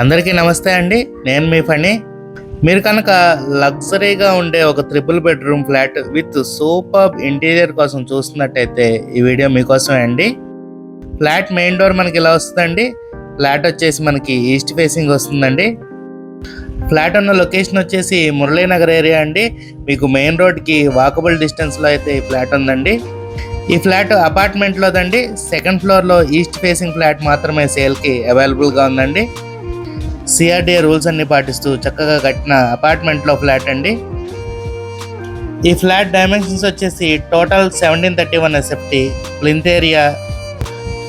అందరికీ నమస్తే అండి. నేను మీ ఫణి. మీరు కనుక లగ్జరీగా ఉండే ఒక triple bedroom flat with superb interior కోసం చూస్తున్నట్టయితే ఈ వీడియో మీకోసమే అండి. ఫ్లాట్ మెయిన్ డోర్ మనకి ఇలా వస్తుందండి. ఫ్లాట్ వచ్చేసి మనకి ఈస్ట్ ఫేసింగ్ వస్తుందండి. ఫ్లాట్ ఉన్న లొకేషన్ వచ్చేసి మురళీనగర్ ఏరియా అండి. మీకు మెయిన్ రోడ్కి వాకబుల్ డిస్టెన్స్లో అయితే ఈ ఫ్లాట్ ఉందండి. ఈ ఫ్లాట్ అపార్ట్మెంట్లోదండి. సెకండ్ ఫ్లోర్లో ఈస్ట్ ఫేసింగ్ ఫ్లాట్ మాత్రమే సేల్కి అవైలబుల్గా ఉందండి. సిఆర్డీఏ రూల్స్ అన్ని పాటిస్తూ చక్కగా కట్టిన అపార్ట్మెంట్లో ఫ్లాట్ అండి. ఈ ఫ్లాట్ డైమెన్షన్స్ వచ్చేసి total 1731 SFT, plinth area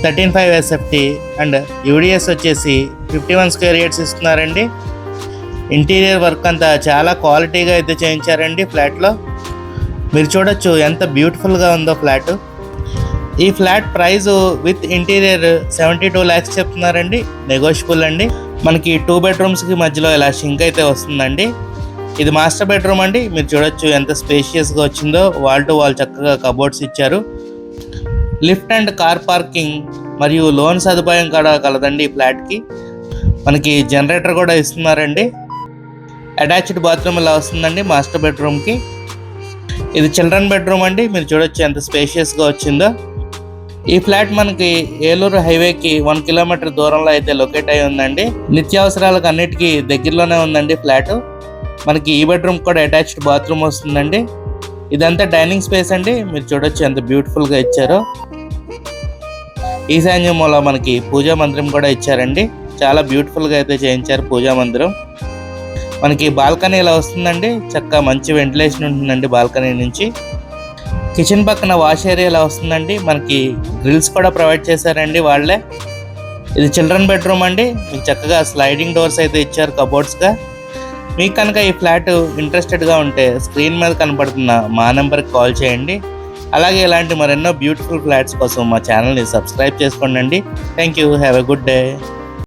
13.5 SFT and UDS వచ్చేసి 51 స్క్వేర్ యార్డ్స్ ఇస్తున్నారండి. ఇంటీరియర్ వర్క్ అంతా చాలా క్వాలిటీగా అయితే చేయించారండి. ఫ్లాట్లో మీరు చూడొచ్చు ఎంత బ్యూటిఫుల్గా ఉందో ఫ్లాట్. ఈ flat price with interior 72 lakhs చెప్తున్నారండి. నెగోషియబుల్ అండి. మనకి 2 bedrooమ్స్కి మధ్యలో ఇలా షింక్ అయితే వస్తుందండి. ఇది మాస్టర్ బెడ్రూమ్ అండి. మీరు చూడొచ్చు ఎంత స్పేషియస్గా వచ్చిందో. వాల్ టు వాల్ చక్కగా కబోర్డ్స్ ఇచ్చారు. లిఫ్ట్ అండ్ కార్ పార్కింగ్ మరియు లోన్ సదుపాయం కూడా కలదండి ఈ ఫ్లాట్కి. మనకి జనరేటర్ కూడా ఇస్తున్నారండి. అటాచ్డ్ బాత్రూమ్ ఇలా వస్తుందండి మాస్టర్ బెడ్రూమ్కి. ఇది చిల్డ్రన్ బెడ్రూమ్ అండి. మీరు చూడొచ్చు ఎంత స్పేషియస్గా వచ్చిందో. ఈ ఫ్లాట్ మనకి ఏలూరు హైవేకి 1 kilometer దూరంలో అయితే లొకేట్ అయి ఉందండి. నిత్యావసరాలకు అన్నిటికీ దగ్గరలోనే ఉందండి ఫ్లాట్. మనకి ఈ బెడ్రూమ్ కూడా అటాచ్డ్ బాత్రూమ్ వస్తుందండి. ఇదంతా డైనింగ్ స్పేస్ అండి. మీరు చూడొచ్చు ఎంత బ్యూటిఫుల్గా ఇచ్చారో. ఈశాన్యం మూల మనకి పూజా మందిరం కూడా ఇచ్చారండి. చాలా బ్యూటిఫుల్గా అయితే చేయించారు పూజా మందిరం. మనకి బాల్కనీ ఇలా వస్తుందండి. చక్కగా మంచి వెంటిలేషన్ ఉంటుందండి బాల్కనీ నుంచి. కిచెన్ పక్కన వాష్ ఏరియా ఇలా వస్తుందండి. మనకి గ్రిల్స్ కూడా ప్రొవైడ్ చేశారండి వాళ్ళే. ఇది చిల్డ్రన్ బెడ్రూమ్ అండి. మీకు చక్కగా స్లైడింగ్ డోర్స్ అయితే ఇచ్చారు కబోర్డ్స్గా. మీకు కనుక ఈ ఫ్లాట్ ఇంట్రెస్టెడ్గా ఉంటే స్క్రీన్ మీద కనపడుతున్న మా నెంబర్కి కాల్ చేయండి. అలాగే ఇలాంటి మరెన్నో బ్యూటిఫుల్ ఫ్లాట్స్ కోసం మా ఛానల్ని సబ్స్క్రైబ్ చేసుకోండి. Thank you. Have a good day.